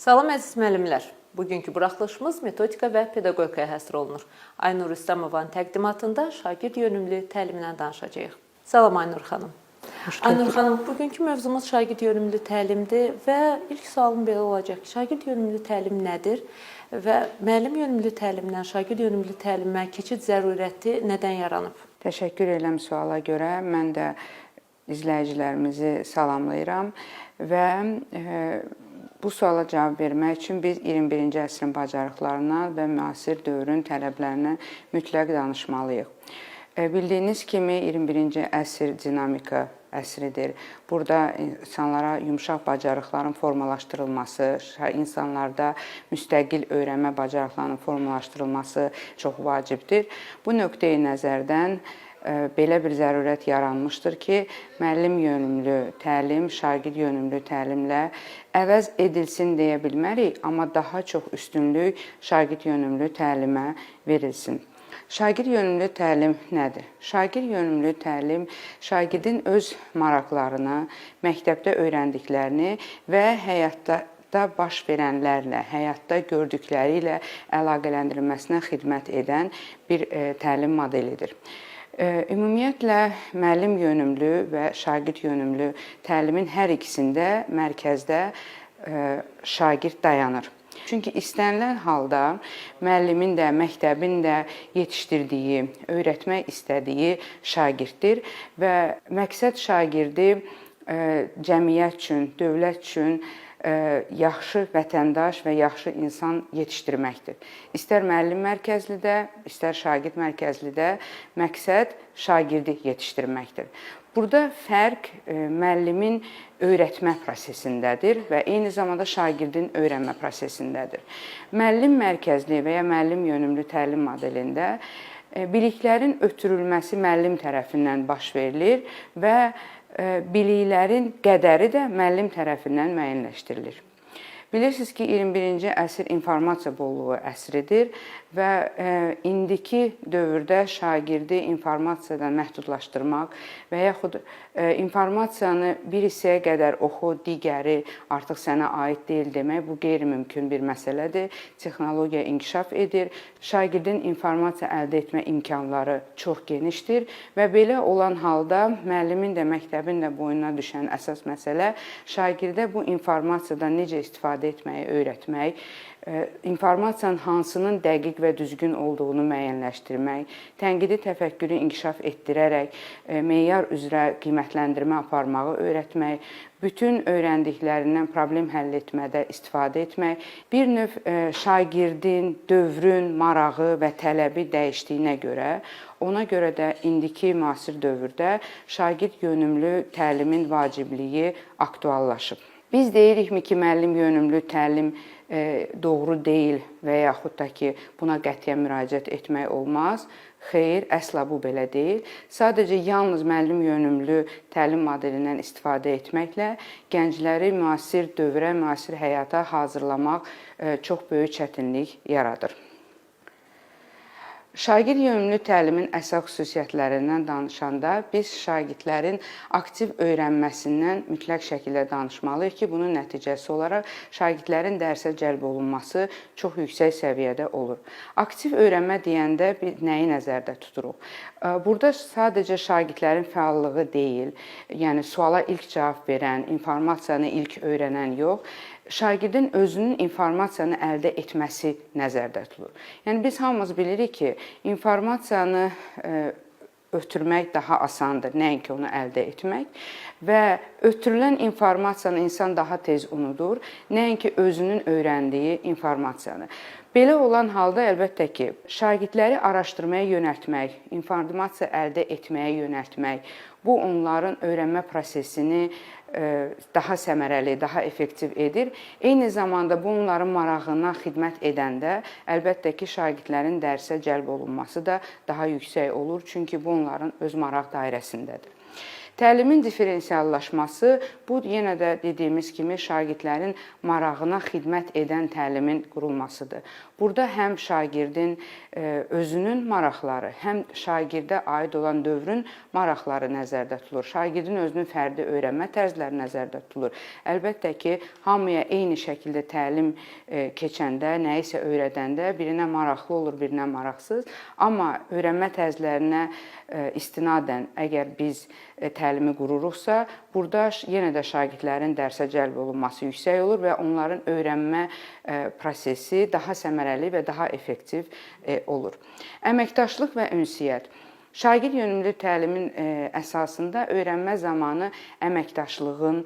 Salam əziz müəllimlər. Bugünkü buraxılışımız metodika və pedaqogikaya həsr olunur. Aynur Rüstəmovanın təqdimatında şagird yönümlü təlimdən danışacağıq. Salam Aynur xanım. Aynur xanım, bugünkü mövzumuz şagird yönümlü təlimdir və ilk sualım belə olacaq ki, şagird yönümlü təlim nədir və müəllim yönümlü təlimdən şagird yönümlü təlimə keçid zərurəti nədən yaranıb? Təşəkkür edirəm suala görə. Mən də izləyicilərimizi salamlayıram və bu suala cavab vermək üçün biz 21-ci əsrin bacarıqlarından və müasir dövrün tələblərindən mütləq danışmalıyıq. Bildiyiniz kimi 21-ci əsr dinamika əsridir. Burada insanlara yumşaq bacarıqların formalaşdırılması, insanlarda müstəqil öyrənmə bacarıqlarının formalaşdırılması çox vacibdir. Bu nöqteyi nəzərdən belə bir zərurət yaranmışdır ki, müəllim yönümlü təlim, şagird yönümlü təlimlə əvəz edilsin deyə bilmərik, amma daha çox üstünlük şagird yönümlü təlimə verilsin. Şagird yönümlü təlim nədir? Şagird yönümlü təlim şagirdin öz maraqlarını, məktəbdə öyrəndiklərini və həyatda baş verənlərlə, həyatda gördükləri ilə əlaqələndirilməsinə xidmət edən bir təlim modelidir. Ümumiyyətlə, müəllim yönümlü və şagird yönümlü təlimin hər ikisində mərkəzdə şagird dayanır. Çünki istənilən halda müəllimin də, məktəbin də yetişdirdiyi, öyrətmək istədiyi şagirddir və məqsəd şagirdi cəmiyyət üçün, dövlət üçün yaxşı vətəndaş və yaxşı insan yetişdirməkdir. İstər müəllim mərkəzlidə, istər şagird mərkəzlidə məqsəd şagirdi yetişdirməkdir. Burada fərq müəllimin öyrətmə prosesindədir və eyni zamanda şagirdin öyrənmə prosesindədir. Müəllim mərkəzli və ya müəllim yönümlü təlim modelində biliklərin ötürülməsi müəllim tərəfindən baş verilir və biliklərin qədəri də müəllim tərəfindən müəyyənləşdirilir. Bilirsiniz ki, 21-ci əsr informasiya bolluğu əsridir və indiki dövrdə şagirdi informasiyadan məhdudlaşdırmaq və yaxud informasiyanı bir hissəyə qədər oxu, digəri artıq sənə aid deyil demək, bu qeyri-mümkün bir məsələdir. Texnologiya inkişaf edir, şagirdin informasiya əldə etmə imkanları çox genişdir və belə olan halda müəllimin də, məktəbin də boynuna düşən əsas məsələ şagirdə bu informasiyadan necə istifadə etməyi öyrətmək, informasiyanın hansının dəqiq və düzgün olduğunu müəyyənləşdirmək, tənqidi təfəkkürü inkişaf etdirərək meyar üzrə qiymətləndirmə aparmağı öyrətmək, bütün öyrəndiklərindən problem həll etmədə istifadə etmək, bir növ şagirdin, dövrün marağı və tələbi dəyişdiyinə görə, ona görə də indiki müasir dövrdə şagird yönümlü təlimin vacibliyi aktuallaşıb. Biz deyirikmi ki, müəllim yönümlü təlim doğru deyil və yaxud da ki, buna qətiyyən müraciət etmək olmaz. Xeyr, əsla bu belə deyil. Sadəcə yalnız müəllim yönümlü təlim modelindən istifadə etməklə gəncləri müasir dövrə, müasir həyata hazırlamaq çox böyük çətinlik yaradır. Şagird yönümlü təlimin əsas xüsusiyyətlərindən danışanda biz şagirdlərin aktiv öyrənməsindən mütləq şəkildə danışmalıyıq ki, bunun nəticəsi olaraq şagirdlərin dərsə cəlb olunması çox yüksək səviyyədə olur. Aktiv öyrənmə deyəndə biz nəyi nəzərdə tuturuq? Burada sadəcə şagirdlərin fəallığı deyil, yəni suala ilk cavab verən, informasiyanı ilk öyrənən yox, şagirdin özünün informasiyanı əldə etməsi nəzərdə tutulur. Yəni biz hamımız bilirik ki, informasiyanı ötürmək daha asandır, nəinki onu əldə etmək və ötürülən informasiyanı insan daha tez unudur, nəinki özünün öyrəndiyi informasiyanı. Belə olan halda əlbəttə ki, şagirdləri araşdırmaya yönəltmək, informasiya əldə etməyə yönəltmək, bu onların öyrənmə prosesini daha səmərəli, daha effektiv edir. Eyni zamanda bu onların marağına xidmət edəndə əlbəttə ki, şagirdlərin dərsə cəlb olunması da daha yüksək olur, çünki bu onların öz maraq dairəsindədir. Təlimin diferensiallaşması, bu yenə də dediyimiz kimi şagirdlərin marağına xidmət edən təlimin qurulmasıdır. Burada həm şagirdin özünün maraqları, həm şagirdə aid olan dövrün maraqları nəzərdə tutulur. Şagirdin özünün fərdi öyrənmə tərzləri nəzərdə tutulur. Əlbəttə ki, hamıya eyni şəkildə təlim keçəndə, nəyisə öyrədəndə birinə maraqlı olur, birinə maraqsız. Amma öyrənmə tərzlərinə istinadən əgər biz təlimi qururuqsa, burada yenə də şagirdlərin dərsə cəlb olunması yüksək olur və onların öyrənmə prosesi daha səmərəli və daha effektiv olur. Əməkdaşlıq və ünsiyyət. Şagird yönümlü təlimin əsasında öyrənmə zamanı əməkdaşlığın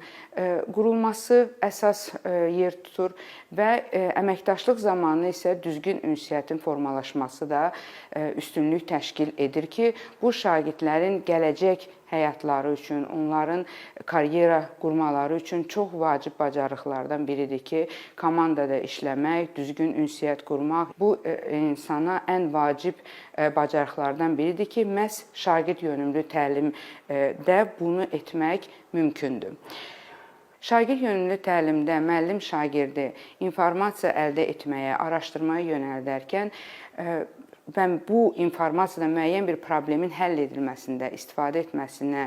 qurulması əsas yer tutur və əməkdaşlıq zamanı isə düzgün ünsiyyətin formalaşması da üstünlük təşkil edir ki, bu şagirdlərin gələcək həyatları üçün, onların karyera qurmaları üçün çox vacib bacarıqlardan biridir ki, komandada işləmək, düzgün ünsiyyət qurmaq bu insana ən vacib bacarıqlardan biridir ki, məhz şagird yönümlü təlimdə bunu etmək mümkündür. Şagird yönümlü təlimdə müəllim şagirdi informasiya əldə etməyə, araşdırmaya yönəldərkən və bu informasiyadan müəyyən bir problemin həll edilməsində istifadə etməsinə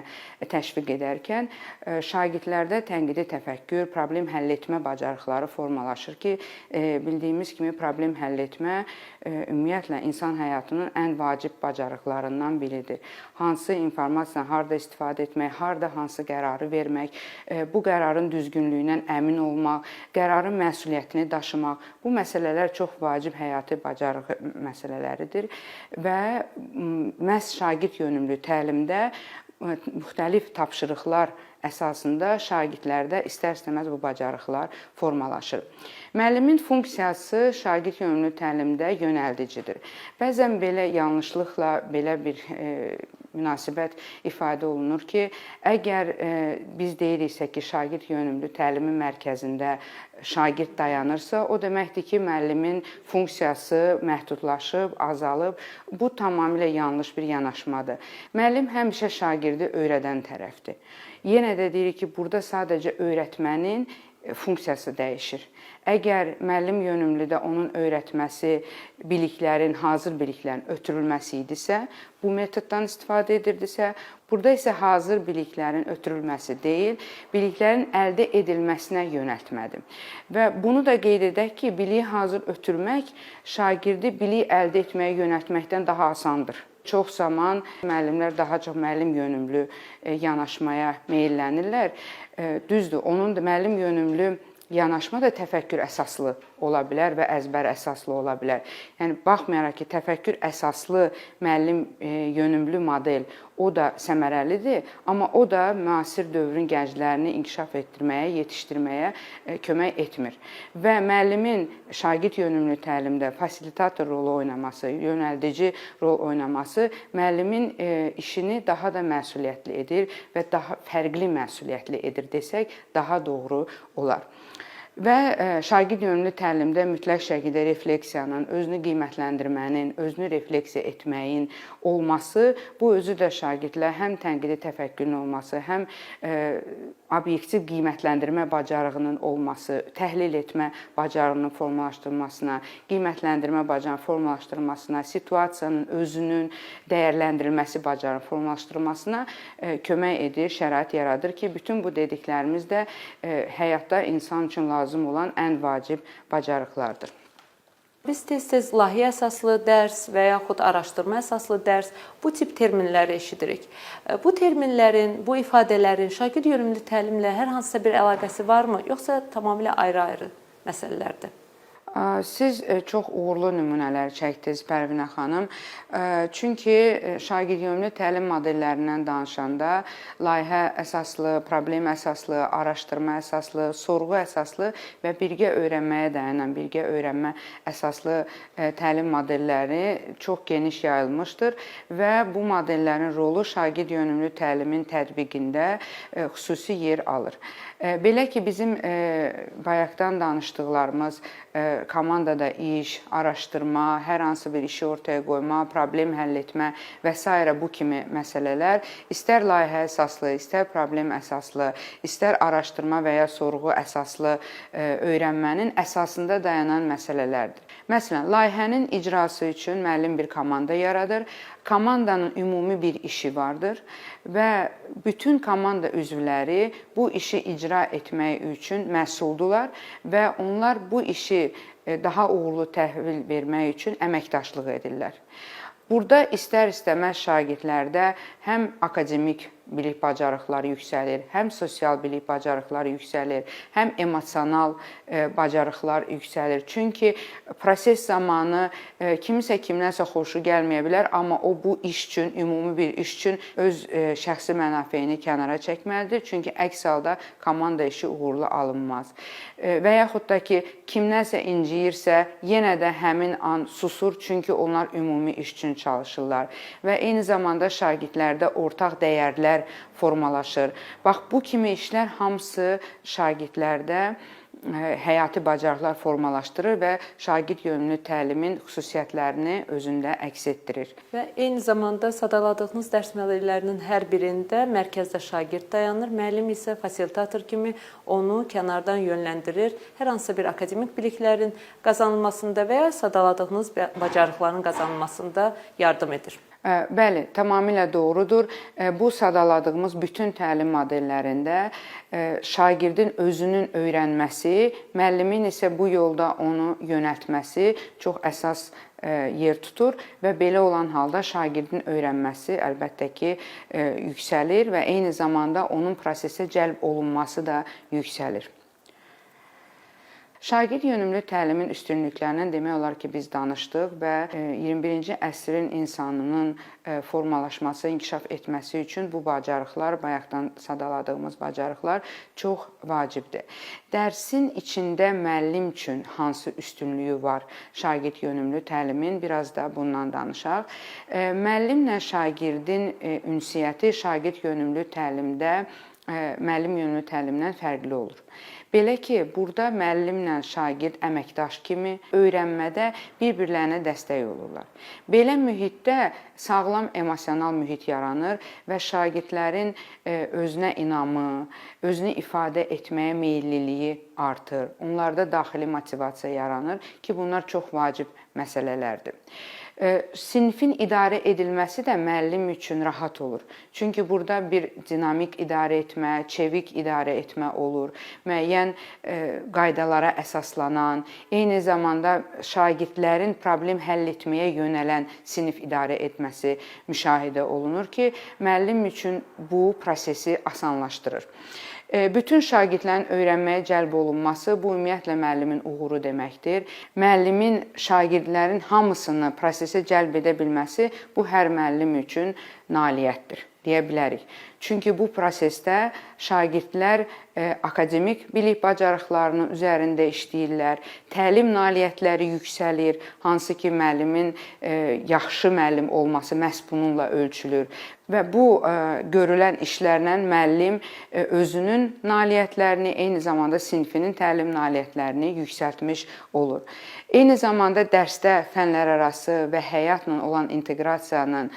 təşviq edərkən şagirdlərdə tənqidi təfəkkür, problem həll etmə bacarıqları formalaşır ki, bildiyimiz kimi problem həll etmə ümumiyyətlə insan həyatının ən vacib bacarıqlarından biridir. Hansı informasiyadan harda istifadə etmək, harda hansı qərarı vermək, bu qərarın düzgünlüyündən əmin olmaq, qərarın məsuliyyətini daşımaq, bu məsələlər çox vacib həyati bacarıq məsələləridir. Və məhz şagird yönümlü təlimdə müxtəlif tapşırıqlar əsasında şagirdlərdə istər-istəməz bu bacarıqlar formalaşır. Müəllimin funksiyası şagird yönümlü təlimdə yönəldicidir. Bəzən belə yanlışlıqla belə bir münasibət ifadə olunur ki, əgər biz deyiriksə ki, şagird yönümlü təlimin mərkəzində şagird dayanırsa, o deməkdir ki, müəllimin funksiyası məhdudlaşıb, azalıb. Bu tamamilə yanlış bir yanaşmadır. Müəllim həmişə şagirdi öyrədən tərəfdir. Yenə də deyirik ki, burada sadəcə öyrətmənin funksiyası dəyişir. Əgər müəllim yönümlüdə onun öyrətməsi biliklərin, hazır biliklərin ötürülməsi idisə, bu metoddan istifadə edirdisə, burada isə hazır biliklərin ötürülməsi deyil, biliklərin əldə edilməsinə yönəltmədir. Və bunu da qeyd edək ki, biliyi hazır ötürmək şagirdi bilik əldə etməyə yönəltməkdən daha asandır. Çox zaman müəllimlər daha çox müəllim yönümlü yanaşmaya meyllənirlər. Düzdür, onun da müəllim yönümlü yanaşma da təfəkkür əsaslı ola bilər və əzbər əsaslı ola bilər. Yəni, baxmayaraq ki, təfəkkür əsaslı müəllim yönümlü model o da səmərəlidir, amma o da müasir dövrün gənclərini inkişaf etdirməyə, yetişdirməyə kömək etmir. Və müəllimin şagird yönümlü təlimdə fasilitator rolu oynaması, yönəldici rol oynaması müəllimin işini daha da məsuliyyətli edir və daha fərqli məsuliyyətli edir desək, daha doğru olar. Və şagird yönümlü təlimdə mütləq şəkildə refleksiyanın, özünü qiymətləndirmənin, özünü refleksiya etməyin olması, bu özü də şagirdlər həm tənqidi təfəkkürün olması, həm obyektiv qiymətləndirmə bacarığının olması, təhlil etmə bacarığının formalaşdırılmasına, qiymətləndirmə bacarığının formalaşdırılmasına, situasiyanın özünün dəyərləndirilməsi bacarığının formalaşdırılmasına kömək edir, şərait yaradır ki, bütün bu dediklərimiz də həyatda insan üçün lazım olan ən vacib bacarıqlardır. Biz tez-tez layihə əsaslı dərs və yaxud araşdırma əsaslı dərs bu tip terminləri eşidirik. Bu terminlərin, bu ifadələrin şagird yönümlü təlimlə hər hansısa bir əlaqəsi varmı, yoxsa tamamilə ayrı-ayrı məsələlərdir? Siz çox uğurlu nümunələr çəkdiniz, Pərvinə xanım. Çünki şagird yönümlü təlim modellərindən danışanda layihə əsaslı, problem əsaslı, araşdırma əsaslı, sorğu əsaslı və birgə öyrənməyə dayanan, birgə öyrənmə əsaslı təlim modelləri çox geniş yayılmışdır və bu modellərin rolu şagird yönümlü təlimin tətbiqində xüsusi yer alır. Belə ki, bizim bayaqdan danışdıqlarımız komandada iş, araşdırma, hər hansı bir işi ortaya qoyma, problem həll etmə və s. bu kimi məsələlər istər layihə əsaslı, istər problem əsaslı, istər araşdırma və ya sorğu əsaslı öyrənmənin əsasında dayanan məsələlərdir. Məsələn, layihənin icrası üçün müəllim bir komanda yaradır. Komandanın ümumi bir işi vardır və bütün komanda üzvləri bu işi icra etmək üçün məsuldurlar və onlar bu işi daha uğurlu təhvil vermək üçün əməkdaşlıq edirlər. Burada istər-istəməz şagirdlərdə həm akademik bilik bacarıqları yüksəlir, həm sosial bilik bacarıqları yüksəlir, həm emosional bacarıqlar yüksəlir. Çünki proses zamanı kimisə kimdənsə xoşu gəlməyə bilər, amma o bu iş üçün, ümumi bir iş üçün öz şəxsi mənafeyini kənara çəkməlidir. Çünki əks halda komanda işi uğurlu alınmaz. Və yaxud da ki, kimdənsə inciyirsə, yenə də həmin an susur, çünki onlar ümumi iş üçün çalışırlar. Və eyni zamanda şagirdlərdə ortaq dəyərlər formalaşır. Bax, bu kimi işlər hamısı şagirdlərdə həyati bacarıqlar formalaşdırır və şagird yönümlü təlimin xüsusiyyətlərini özündə əks etdirir. Və eyni zamanda sadaladığınız dərs mərhələlərinin hər birində mərkəzdə şagird dayanır, müəllim isə fasilitator kimi onu kənardan yönləndirir, hər hansı bir akademik biliklərin qazanılmasında və ya sadaladığınız bacarıqların qazanılmasında yardım edir. Bəli, tamamilə doğrudur. Bu sadaladığımız bütün təlim modellərində şagirdin özünün öyrənməsi, müəllimin isə bu yolda onu yönəltməsi çox əsas yer tutur və belə olan halda şagirdin öyrənməsi əlbəttə ki, yüksəlir və eyni zamanda onun prosesə cəlb olunması da yüksəlir. Şagird yönümlü təlimin üstünlüklərindən demək olar ki, biz danışdıq və 21-ci əsrin insanının formalaşması, inkişaf etməsi üçün bu bacarıqlar, bayaqdan sadaladığımız bacarıqlar çox vacibdir. Dərsin içində müəllim üçün hansı üstünlüyü var şagird yönümlü təlimin? Biraz da bundan danışaq. Müəllimlə şagirdin ünsiyyəti şagird yönümlü təlimdə müəllim yönümlü təlimdən fərqli olur. Belə ki, burada müəllimlə şagird əməkdaş kimi öyrənmədə bir-birlərinə dəstək olurlar. Belə mühitdə sağlam emosional mühit yaranır və şagirdlərin özünə inamı, özünü ifadə etməyə meyilliliyi artır. Onlarda daxili motivasiya yaranır ki, bunlar çox vacib məsələlərdir. Sinifin idarə edilməsi də müəllim üçün rahat olur. Çünki burada bir dinamik idarə etmə, çevik idarə etmə olur. Müəyyən qaydalara əsaslanan, eyni zamanda şagirdlərin problem həll etməyə yönələn sinif idarə etməsi müşahidə olunur ki, müəllim üçün bu prosesi asanlaşdırır. Bütün şagirdlərin öyrənməyə cəlb olunması bu ümumiyyətlə müəllimin uğuru deməkdir. Müəllimin şagirdlərin hamısını prosesə cəlb edə bilməsi bu hər müəllim üçün nailiyyətdir deyə bilərik. Çünki bu prosesdə şagirdlər akademik bilik bacarıqlarının üzərində işləyirlər, təlim nailiyyətləri yüksəlir, hansı ki müəllimin yaxşı müəllim olması məhz bununla ölçülür. Və bu görülən işlərlə müəllim özünün nailiyyətlərini, eyni zamanda sinifinin təlim nailiyyətlərini yüksəltmiş olur. Eyni zamanda dərsdə fənlər arası və həyatla olan inteqrasiyanın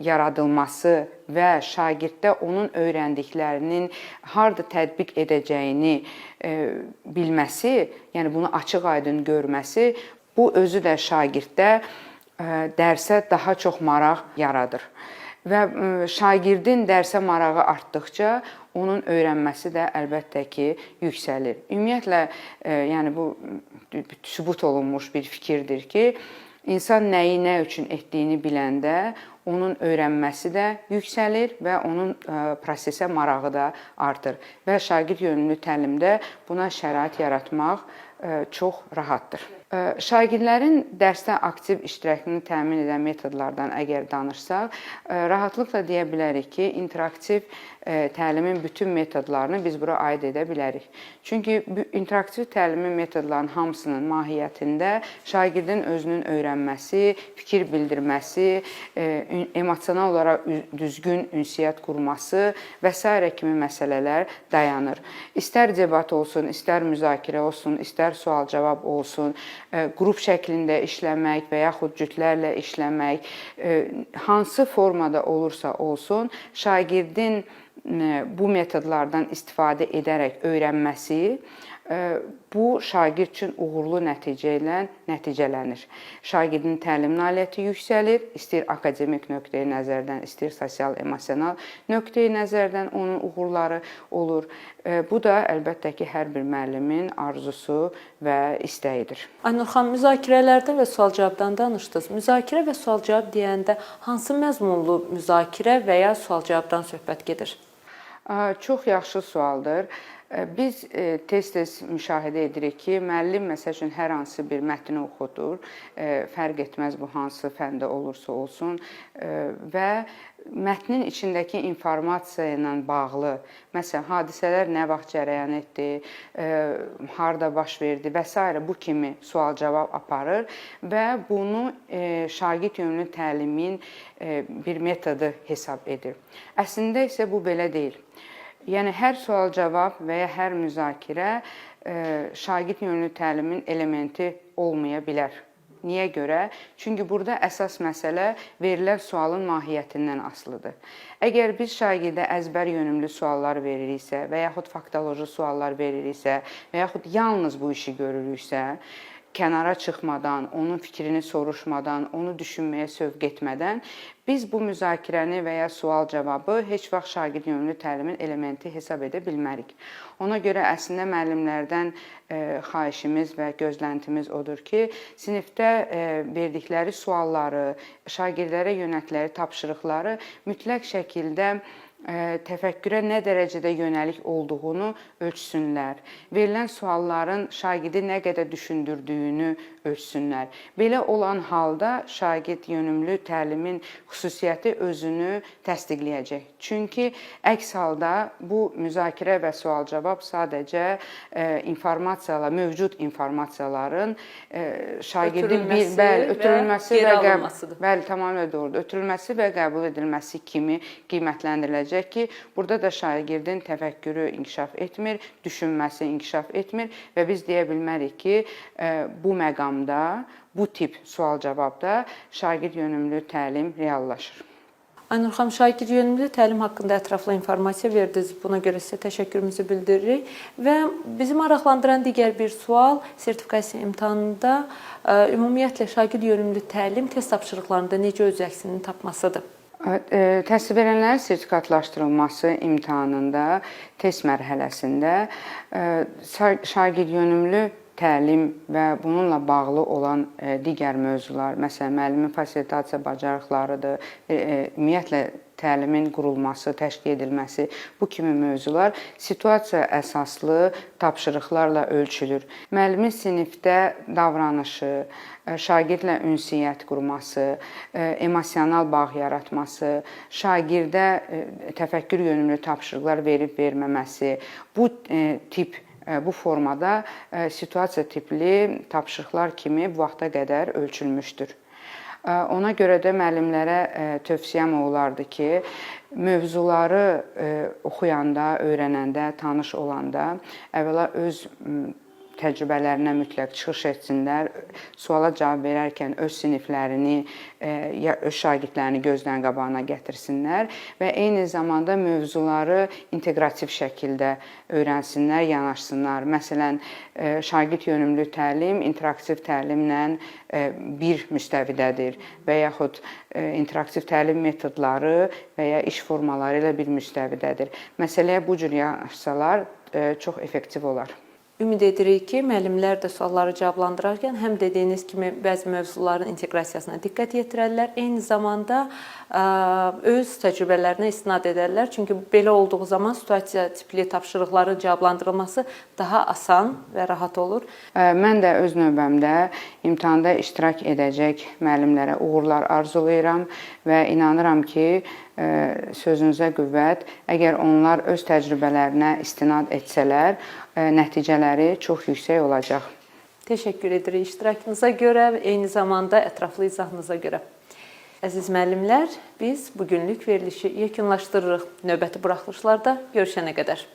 yaradılması və şagirddə onun öyrəndiklərinin harda tətbiq edəcəyini bilməsi, yəni bunu açıq-aydın görməsi, bu özü də şagirddə dərsə daha çox maraq yaradır. Və şagirdin dərsə marağı artdıqca onun öyrənməsi də əlbəttə ki, yüksəlir. Ümumiyyətlə, yəni bu sübut olunmuş bir fikirdir ki, insan nəyi nə üçün etdiyini biləndə onun öyrənməsi də yüksəlir və onun prosesə marağı da artır. Və şagird yönümlü təlimdə buna şərait yaratmaq çox rahatdır. Şagirdlərin dərsdə aktiv iştirakını təmin edən metodlardan əgər danışsaq, rahatlıqla deyə bilərik ki, interaktiv təlimin bütün metodlarını biz bura aid edə bilərik. Çünki interaktiv təlimin metodlarının hamısının mahiyyətində şagirdin özünün öyrənməsi, fikir bildirməsi, emosional olaraq düzgün ünsiyyət qurması və s. kimi məsələlər dayanır. İstər debat olsun, istər müzakirə olsun, istər sual-cavab olsun, qrup şəklində işləmək və yaxud cütlərlə işləmək, hansı formada olursa olsun, şagirdin bu metodlardan istifadə edərək öyrənməsi bu şagird üçün uğurlu nəticə ilə nəticələnir. Şagirdin təlim nailiyyəti yüksəlir, istər akademik nöqteyi nəzərdən, istər sosial-emosional nöqteyi nəzərdən onun uğurları olur. Bu da əlbəttə ki, hər bir müəllimin arzusu və istəyidir. Aynur xanım, müzakirələrdən və sual-cavabdan danışdınız. Müzakirə və sual-cavab deyəndə hansı məzmunlu müzakirə və ya sual-cavabdan söhbət gedir? Çox yaxşı sualdır. Biz tez-tez müşahidə edirik ki, müəllim məsəl üçün hər hansı bir mətni oxudur, fərq etməz bu hansı fəndə olursa olsun və mətnin içindəki informasiya ilə bağlı, məsələn, hadisələr nə vaxt cərəyan etdi, harda baş verdi və s. bu kimi sual-cavab aparır və bunu şagird yönümlü təlimin bir metodu hesab edir. Əslində isə bu belə deyil. Yəni, hər sual-cavab və ya hər müzakirə şagird yönümlü təlimin elementi olmaya bilər. Niyə görə? Çünki burada əsas məsələ verilən sualın mahiyyətindən asılıdır. Əgər biz şagirdə əzbər yönümlü suallar veririksə və yaxud faktoloji suallar veririksə və yaxud yalnız bu işi görürüksə, kənara çıxmadan, onun fikrini soruşmadan, onu düşünməyə sövq etmədən biz bu müzakirəni və ya sual-cavabı heç vaxt şagird yönümlü təlimin elementi hesab edə bilmərik. Ona görə əslində müəllimlərdən xahişimiz və gözləntimiz odur ki, sinifdə verdikləri sualları, şagirdlərə yönəltdikləri tapşırıqları mütləq şəkildə təfəkkürə nə dərəcədə yönəlik olduğunu ölçsünlər. Verilən sualların şagirdi nə qədər düşündürdüyünü ölçsünlər. Belə olan halda şagird yönümlü təlimin xüsusiyyəti özünü təsdiqləyəcək. Çünki əks halda bu müzakirə və sual-cavab sadəcə informasiyalar, mövcud informasiyaların şagirdin ötürülməsi və tamamilə doğrudur. Ötürülməsi və qəbul edilməsi kimi qiymətləndiriləcək ki, burada da şagirdin təfəkkürü inkişaf etmir, düşünməsi inkişaf etmir və biz deyə bilmərik ki, bu məqamda, bu tip sual-cavabda şagird yönümlü təlim reallaşır. Aynur xanım, şagird yönümlü təlim haqqında ətraflı informasiya verdiniz. Buna görə sizə təşəkkürümüzü bildiririk. Və bizi maraqlandıran digər bir sual sertifikasiya imtahanında ümumiyyətlə şagird yönümlü təlim test tapşırıqlarında necə öz əksini tapmasıdır? Təhsil verənlərin sertifikatlaşdırılması imtahanında, test mərhələsində şagird yönümlü təlim və bununla bağlı olan digər mövzular, məsələn, müəllimin fasilitasiya bacarıqlarıdır, ümumiyyətlə təlimin qurulması, təşkil edilməsi, bu kimi mövzular situasiya əsaslı tapşırıqlarla ölçülür. Müəllimin sinifdə davranışı, şagirdlə ünsiyyət qurması, emosional bağ yaratması, şagirdə təfəkkür yönümlü tapşırıqlar verib-verməməsi, bu formada situasiya tipli tapşırıqlar kimi bu vaxta qədər ölçülmüşdür. Ona görə də müəllimlərə tövsiyəm olardı ki, mövzuları oxuyanda, öyrənəndə, tanış olanda əvvəla öz təcrübələrinə mütləq çıxış etsinlər, suala cavab verərkən öz siniflərini, öz şagirdlərini gözdən qabağına gətirsinlər və eyni zamanda mövzuları inteqrativ şəkildə öyrənsinlər, yanaşsınlar. Məsələn, şagird yönümlü təlim interaktiv təlimlə bir müstəvidədir və yaxud interaktiv təlim metodları və ya iş formaları ilə bir müstəvidədir. Məsələyə bu cür yanaşsalar çox effektiv olar. Ümid edirik ki, müəllimlər də sualları cavablandırarkən həm dediyiniz kimi bəzi mövzuların inteqrasiyasına diqqət yetirərlər, eyni zamanda öz təcrübələrinə istinad edərlər. Çünki belə olduğu zaman situasiya tipli tapşırıqların cavablandırılması daha asan və rahat olur. Mən də öz növbəmdə imtahanda iştirak edəcək müəllimlərə uğurlar arzulayıram və inanıram ki, sözünüzə qüvvət, əgər onlar öz təcrübələrinə istinad etsələr, nəticələri çox yüksək olacaq. Təşəkkür edirik iştirakınıza görə və eyni zamanda ətraflı izahınıza görə. Əziz müəllimlər, biz bugünlük verilişi yekunlaşdırırıq. Növbəti buraxılışlarda görüşənə qədər.